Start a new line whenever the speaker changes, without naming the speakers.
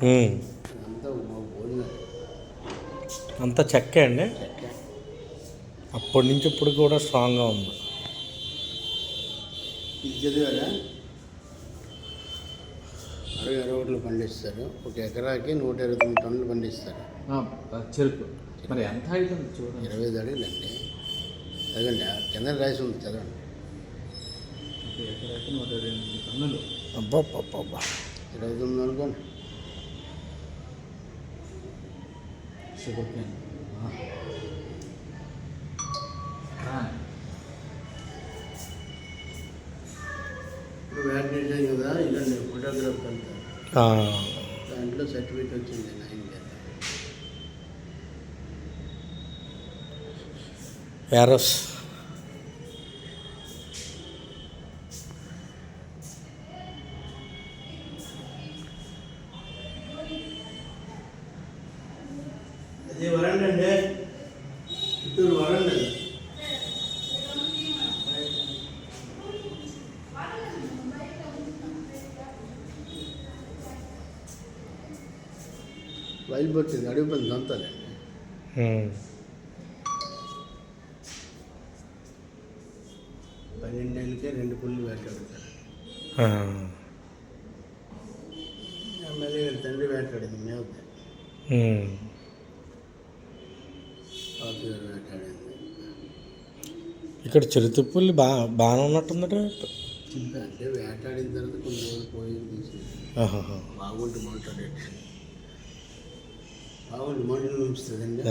అదంతా మా భోజనం
అంతా చెక్కే అండి.
చెక్క.
అప్పటి నుంచి ఇప్పుడు కూడా స్ట్రాంగ్గా ఉంది.
ఇది చదివారా? 60 పండిస్తారు. 1 ఎకరాకి 129 టన్నులు పండిస్తారు
చెరుకు. మరి ఎంత అవుతుంది చూడండి.
25 అడుగులండి. చదవండి, కింద రాసి ఉంది, చదవండి.
1 ఎకరాకి 128 టన్నులు.
అబ్బా
29 అనుకోండి.
Sugar cane.
ఇప్పుడు వ్యాక్సినేషన్ కదా, ఇదండి ఫోటోగ్రాఫ్ వెళ్తారు. దాంట్లో సర్టిఫికేట్ వచ్చింది 9 చేత.
యారస్
అది వరండి అండి, చిత్తూరు వరండి. బయలుపడుతుంది, అడుగు పని దంతాలండి. 12 ఏళ్ళకే 2 పుల్లు వేటాడుతారు. ఎమ్మెల్యే గారి తండ్రి వేటాడింది, మేవుతాయి. పాపి గారు వేటాడింది.
ఇక్కడ చిరుతిప్పుల్లి బాగానే ఉన్నట్టుందట.
అంటే వేటాడిన తర్వాత కొన్ని రోజులు పోయి తీసి బాగుంటే మాట్లాడేది. బాగుంటే మాటలు ఉంచుతుందండి.